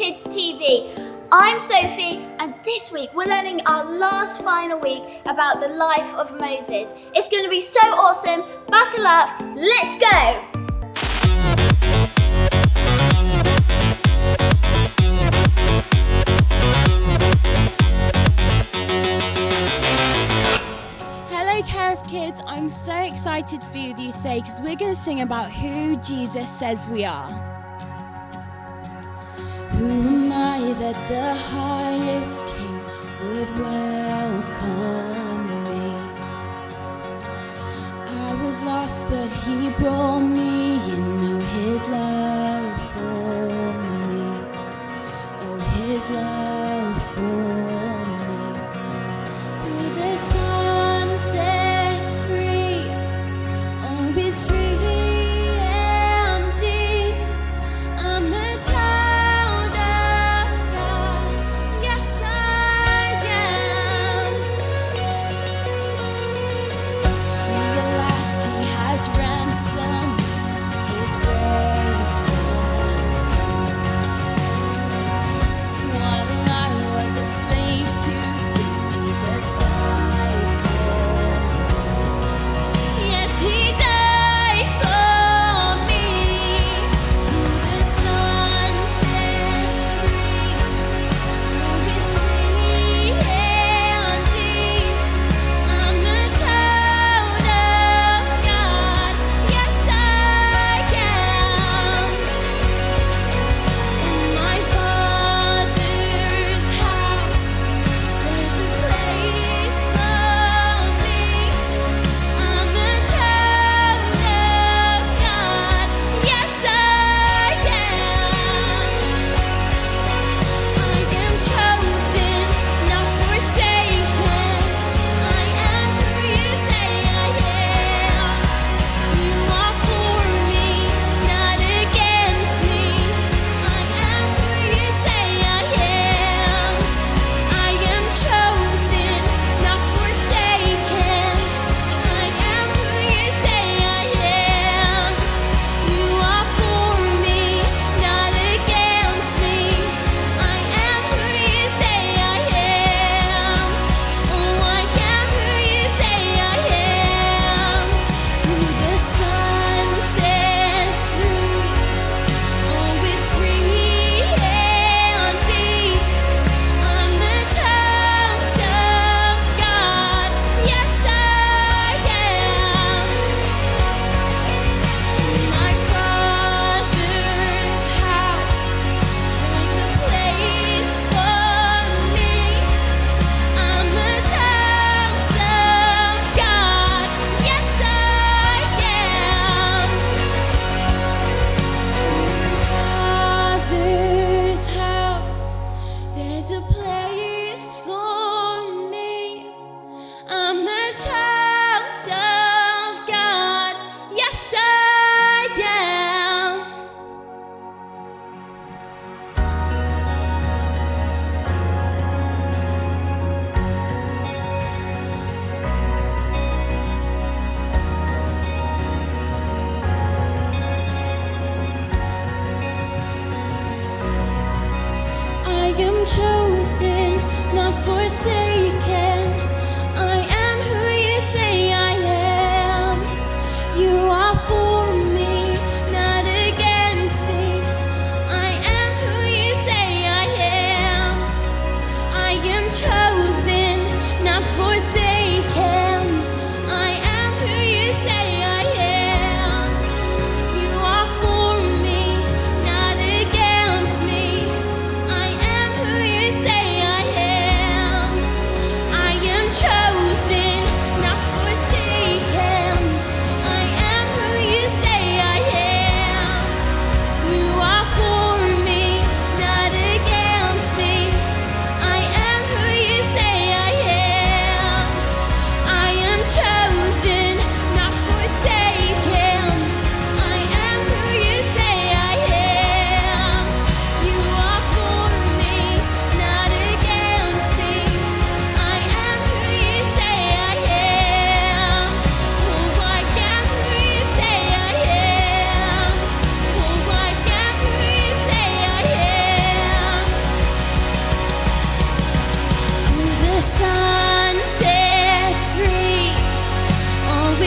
Kids TV. I'm Sophie, and this week we're learning our last final week about the life of Moses. It's going to be so awesome. Buckle up, let's go! Hello Kerith Kids, I'm so excited to be with you today because we're going to sing about who Jesus says we are. Who am I that the highest King would welcome me? I was lost but He brought me in. Oh, His love for me. Oh, His love for me. Oh, the sun sets free. Oh, be free indeed. I'm a child. Ransom, His grace runs deep. What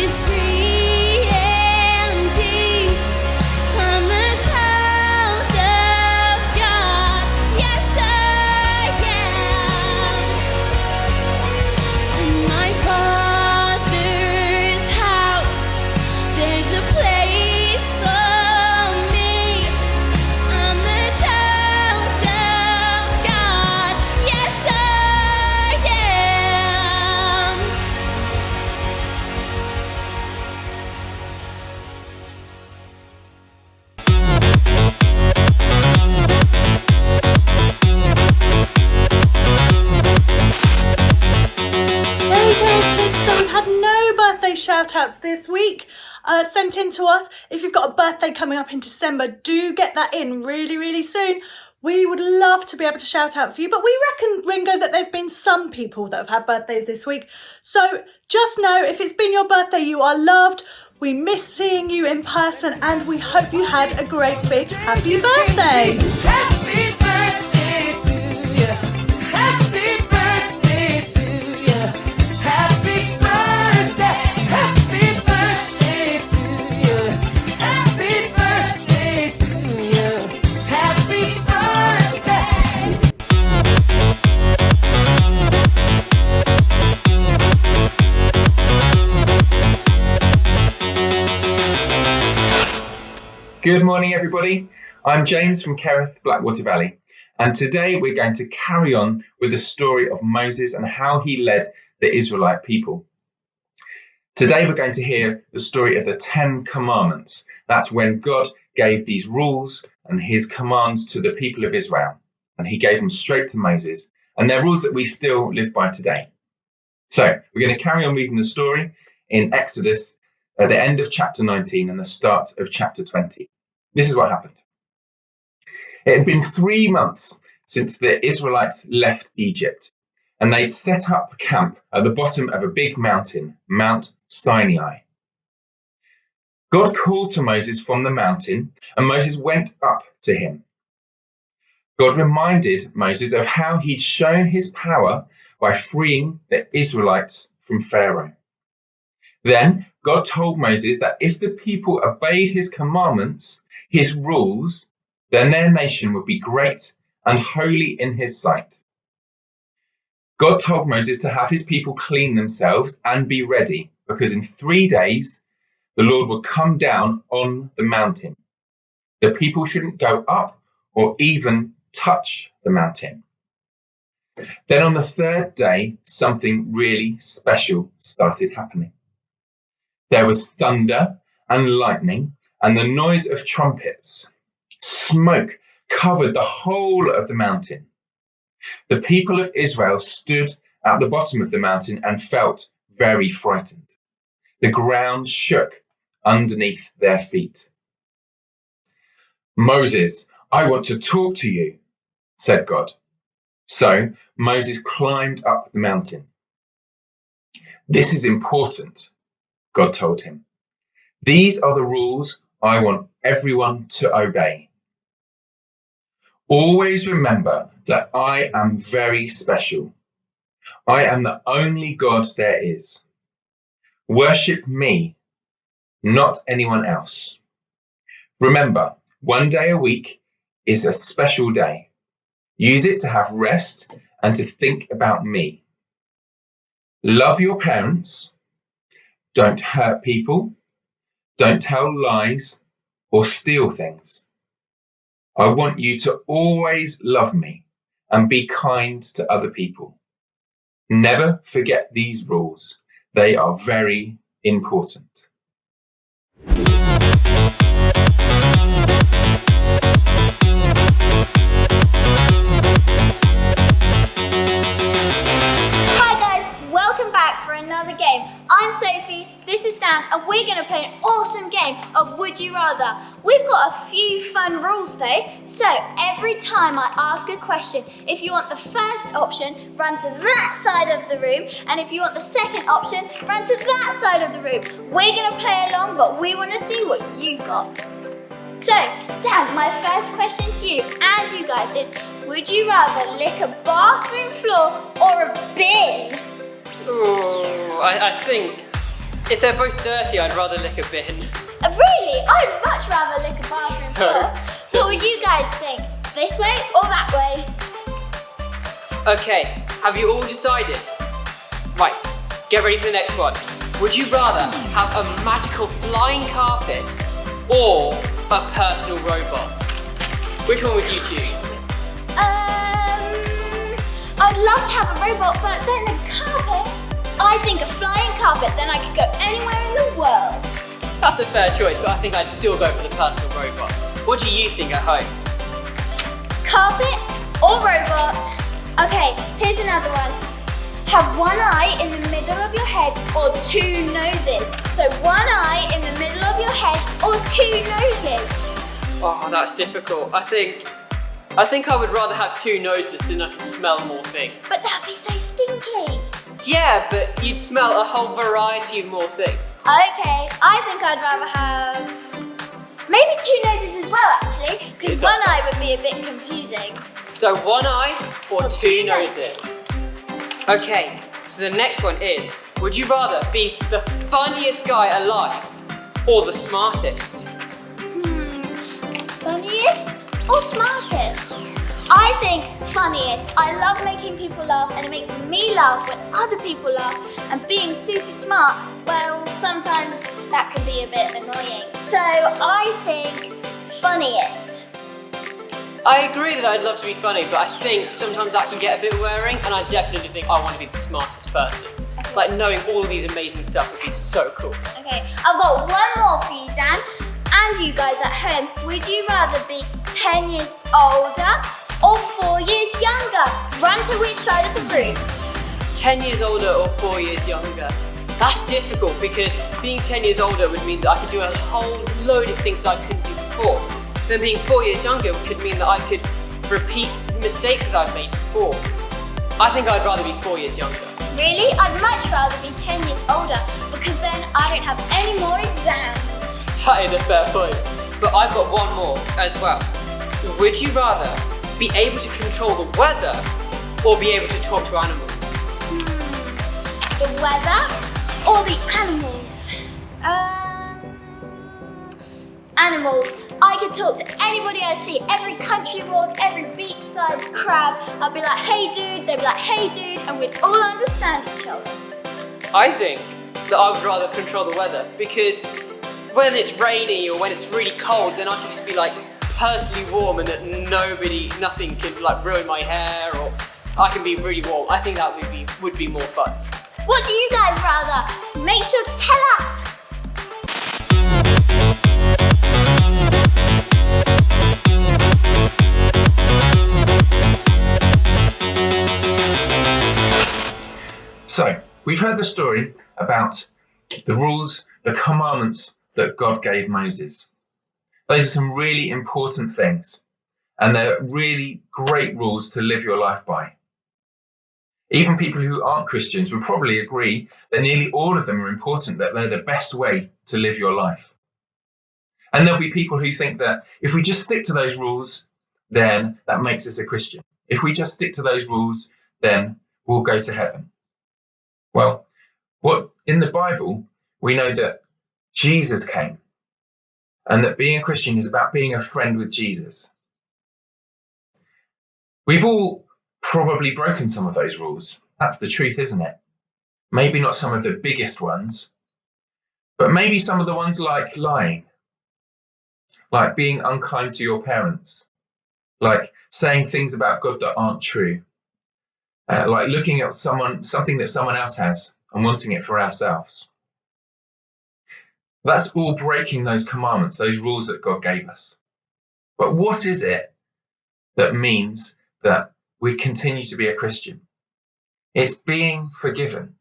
is free indeed. I'm a child of God. Yes, I am. In my Father's house, there's a place for me. I'm a child of God. Yes, I am. Hey kids, so we've had no birthday shout outs this week sent in to us. If you've got a birthday coming up in December, do get that in really soon. We would love to be able to shout out for you, but we reckon, Ringo, that there's been some people that have had birthdays this week. So just know, if it's been your birthday, you are loved. We miss seeing you in person and we hope you had a great big happy birthday. Happy birthday to you. Happy birthday to you. Happy birthday. Happy birthday to you. Happy birthday to you. Happy birthday. Good morning, everybody. I'm James from Kerith, Blackwater Valley, and today we're going to carry on with the story of Moses and how he led the Israelite people. Today we're going to hear the story of the 10 Commandments. That's when God gave these rules and his commands to the people of Israel, and he gave them straight to Moses, and they're rules that we still live by today. So we're going to carry on reading the story in Exodus at the end of chapter 19 and the start of chapter 20. This is what happened. It had been 3 months since the Israelites left Egypt, and they'd set up camp at the bottom of a big mountain, Mount Sinai. God called to Moses from the mountain, and Moses went up to him. God reminded Moses of how he'd shown his power by freeing the Israelites from Pharaoh. Then God told Moses that if the people obeyed his commandments, his rules, then their nation would be great and holy in his sight. God told Moses to have his people clean themselves and be ready, because in 3 days the Lord would come down on the mountain. The people shouldn't go up or even touch the mountain. Then on the 3rd day, something really special started happening. There was thunder and lightning and the noise of trumpets. Smoke covered the whole of the mountain. The people of Israel stood at the bottom of the mountain and felt very frightened. The ground shook underneath their feet. Moses, I want to talk to you, said God. So Moses climbed up the mountain. This is important, God told him. These are the rules I want everyone to obey. Always remember that I am very special. I am the only God there is. Worship me, not anyone else. Remember, 1 day a week is a special day. Use it to have rest and to think about me. Love your parents. Don't hurt people. Don't tell lies or steal things. I want you to always love me and be kind to other people. Never forget these rules. They are very important. Hi guys, welcome back for another game. I'm Sophie, this is Dan, and we're going to play an awesome game of Would You Rather. We've got a few fun rules though, so every time I ask a question, if you want the first option, run to that side of the room, and if you want the second option, run to that side of the room. We're going to play along, but we want to see what you got. So, Dan, my first question to you and you guys is, would you rather lick a bathroom floor or a bin? Ooh, I think If they're both dirty, I'd rather lick a bin. Really? I'd much rather lick a bathroom floor. No. What would you guys think? This way or that way? Okay, have you all decided? Right, get ready for the next one. Would you rather have a magical flying carpet or a personal robot? Which one would you choose? I'd love to have a robot, but then a carpet. I think a flying carpet, then I could go anywhere in the world. That's a fair choice, but I think I'd still go for the personal robot. What do you think at home? Carpet or robot? Okay, here's another one. Have one eye in the middle of your head or two noses. So one eye in the middle of your head or two noses. Oh, that's difficult. I think I would rather have two noses so then I can smell more things. But that'd be so stinky. Yeah, but you'd smell a whole variety of more things. Okay, I think I'd rather have maybe two noses as well, actually, because Is one that- eye would be a bit confusing. So one eye or two noses? noses. Okay, so the next one is, would you rather be the funniest guy alive or the smartest? Funniest or smartest? I think funniest. I love making people laugh and it makes me laugh when other people laugh. And being super smart, well, sometimes that can be a bit annoying. So I think funniest. I agree that I'd love to be funny, but I think sometimes that can get a bit wearing, and I definitely think I want to be the smartest person. Like knowing all of these amazing stuff would be so cool. Okay, I've got one more for you, Dan. And you guys at home, would you rather be 10 years older or 4 years younger? Run to which side of the room? 10 years older or 4 years younger? That's difficult because being 10 years older would mean that I could do a whole load of things that I couldn't do before. Then being 4 years younger could mean that I could repeat mistakes that I've made before. I think I'd rather be 4 years younger. Really? I'd much rather be 10 years older because then I don't have any more exams. That is a fair point. But I've got one more as well. Would you rather be able to control the weather or be able to talk to animals? The weather or the animals? Animals. I could talk to anybody I see, every country walk, every beachside crab. I'd be like, hey dude, they'd be like, hey dude, and we'd all understand each other. I think that I would rather control the weather because when it's rainy or when it's really cold, then I can just be like personally warm and that nothing can like ruin my hair, or I can be really warm. I think that would be more fun. What do you guys rather? Make sure to tell us. So, we've heard the story about the rules, the commandments that God gave Moses. Those are some really important things, and they're really great rules to live your life by. Even people who aren't Christians would probably agree that nearly all of them are important, that they're the best way to live your life. And there'll be people who think that if we just stick to those rules, then that makes us a Christian. If we just stick to those rules, then we'll go to heaven. Well, in the Bible, we know that Jesus came and that being a Christian is about being a friend with Jesus. We've all probably broken some of those rules. That's the truth, isn't it? Maybe not some of the biggest ones, but maybe some of the ones like lying, like being unkind to your parents, like saying things about God that aren't true, like looking at something that someone else has and wanting it for ourselves. That's all breaking those commandments, those rules that God gave us. But what is it that means that we continue to be a Christian? It's being forgiven.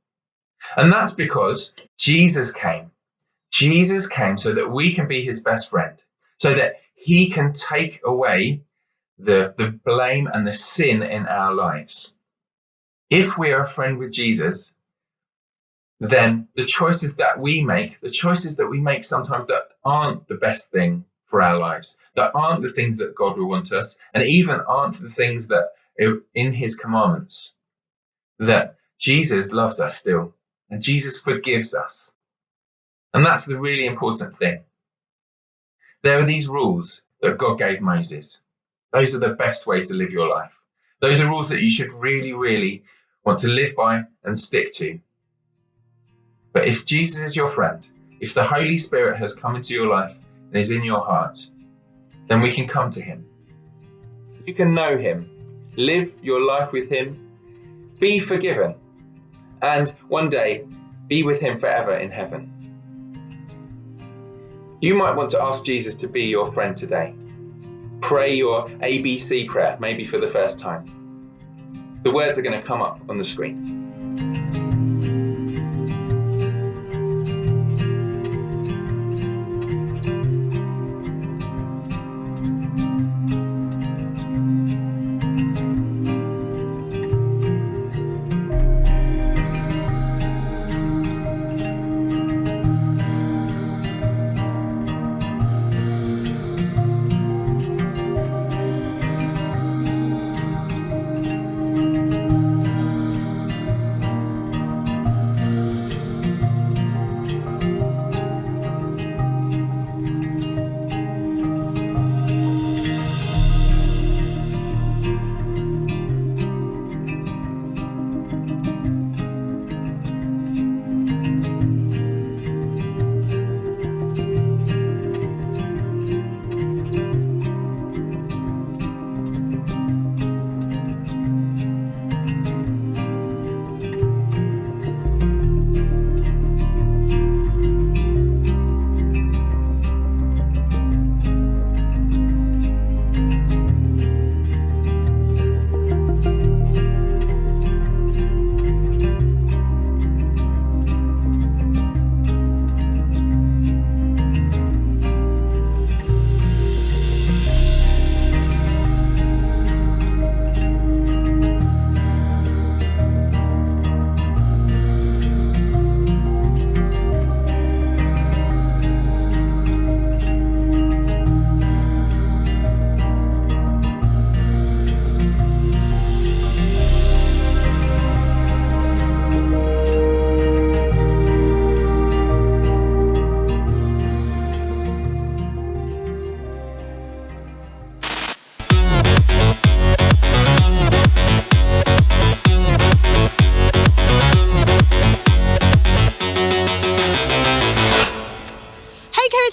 And that's because Jesus came. Jesus came so that we can be his best friend, so that he can take away the blame and the sin in our lives. If we are a friend with Jesus, then the choices that we make sometimes that aren't the best thing for our lives, that aren't the things that God will want us, and even aren't the things that are in his commandments, that Jesus loves us still, and Jesus forgives us. And that's the really important thing. There are these rules that God gave Moses. Those are the best way to live your life. Those are rules that you should really, really want to live by and stick to. But if Jesus is your friend, if the Holy Spirit has come into your life and is in your heart, then we can come to him. You can know him, live your life with him, be forgiven, and one day be with him forever in heaven. You might want to ask Jesus to be your friend today. Pray your ABC prayer, maybe for the first time. The words are going to come up on the screen.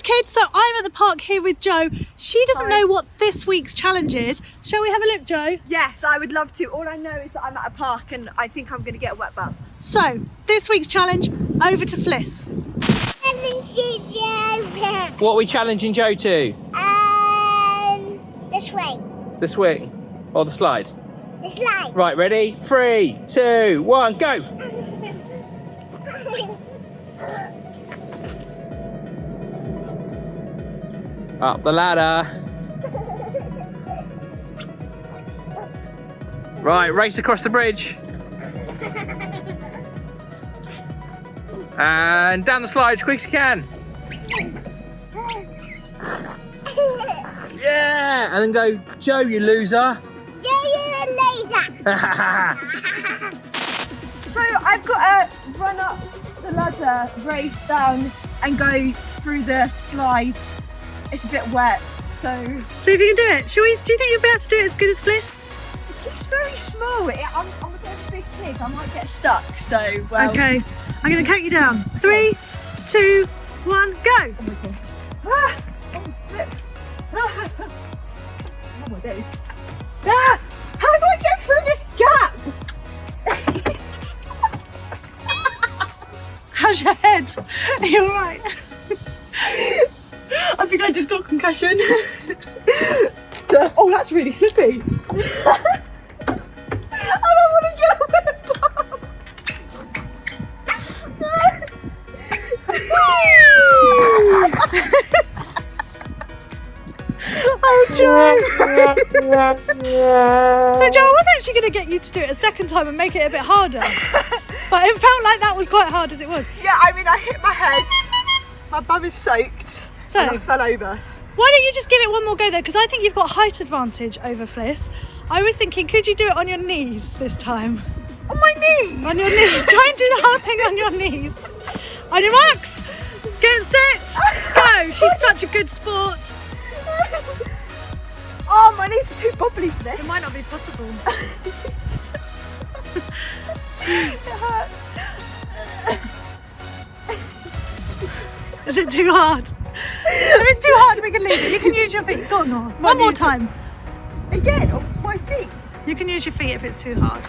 Kids, so I'm at the park here with Jo. She doesn't know what this week's challenge is. Shall we have a look, Jo? Yes, I would love to. All I know is that I'm at a park and I think I'm going to get a wet bum. So, this week's challenge, over to Fliss. What are we challenging Jo to? The swing. The swing? Or the slide? The slide. Right, ready? 3, 2, 1, go! Up the ladder. Right, race across the bridge. And down the slide as quick as you can. Yeah, and then go, Jo, you loser. Do you a laser? So I've got to run up the ladder, race down and go through the slides. It's a bit wet, so... See if you can do it. Do you think you'll be able to do it as good as Fliss? He's very small. I'm a bit of a big pig. I might get stuck, so, well... Okay, I'm going to count you down. 3, 2, 1, go! Oh my God. Ah! Oh, flip. Ah! Oh my days. Ah! How do I get through this gap? How's your head? Are you alright? I think I just got concussion. Oh, that's really slippy. I don't want to get away. Oh, Jo! So, Jo, I was actually going to get you to do it a second time and make it a bit harder. But it felt like that was quite hard as it was. Yeah, I mean, I hit my head. My bum is soaked. So, and I fell over. Why don't you just give it one more go though? Because I think you've got height advantage over Fliss. I was thinking, could you do it on your knees this time? On my knees? On your knees. Try and do the whole thing on your knees. On your marks. Go Brilliant, sit! Go! She's such a good sport. Oh, my knees are too bobbly for this. It might not be possible. It hurts. Is it too hard? If it's too hard, we can leave it. You can use your feet. Go on, Nora. One more time. Again, on my feet. You can use your feet if it's too hard.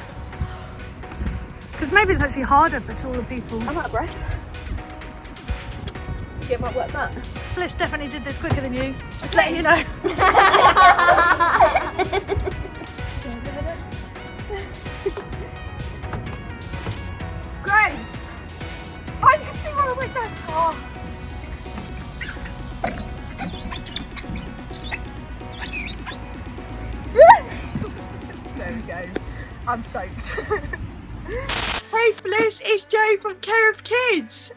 Because maybe it's actually harder for taller people. I'm out of breath. Yeah, might work that. Bliss definitely did this quicker than you. Just letting you know. Grace! Oh, you can see where I went there. Oh. There we go. I'm soaked. Hey Bliss, it's Jo from Kerith Kids.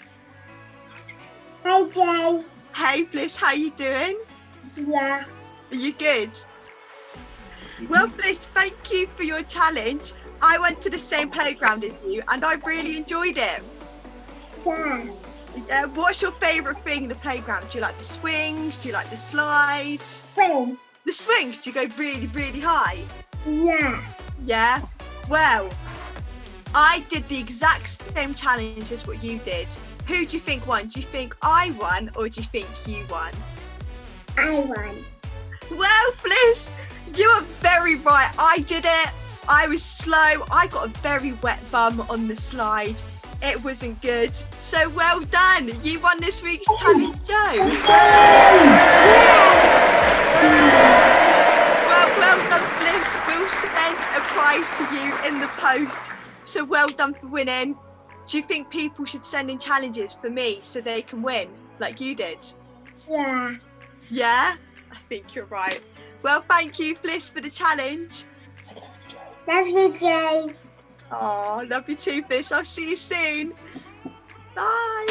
Hi, Jay. Hey Bliss, how you doing? Yeah. Are you good? Well Bliss, thank you for your challenge. I went to the same playground as you and I really enjoyed it. Yeah. What's your favourite thing in the playground? Do you like the swings? Do you like the slides? Swing. The swings, do you go really, really high? Yeah. Yeah? Well, I did the exact same challenge as what you did. Who do you think won? Do you think I won or do you think you won? I won. Well, Bliss, you are very right. I did it. I was slow. I got a very wet bum on the slide. It wasn't good. So well done. You won this week's challenge, Jo. Well done, Bliss. We'll send a prize to you in the post. So well done for winning. Do you think people should send in challenges for me so they can win like you did? Yeah. Yeah? I think you're right. Well, thank you, Bliss, for the challenge. Love you, Jay. Oh, love you too, Bliss. I'll see you soon. Bye.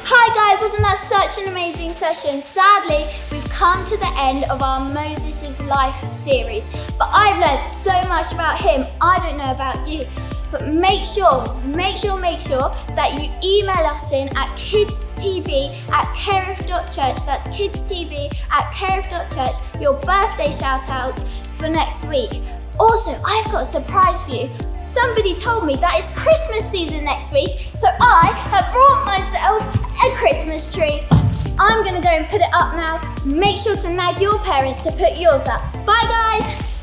Hi guys, wasn't that such an amazing session? Sadly, we've come to the end of our Moses' Life series, but I've learned so much about him I don't know about you. But make sure that you email us in at kerith.church, that's kerith.church, your birthday shout out for next week. Also, I've got a surprise for you. Somebody told me that it's Christmas season next week, so I have brought myself a Christmas tree. I'm gonna go and put it up now. Make sure to nag your parents to put yours up. Bye guys!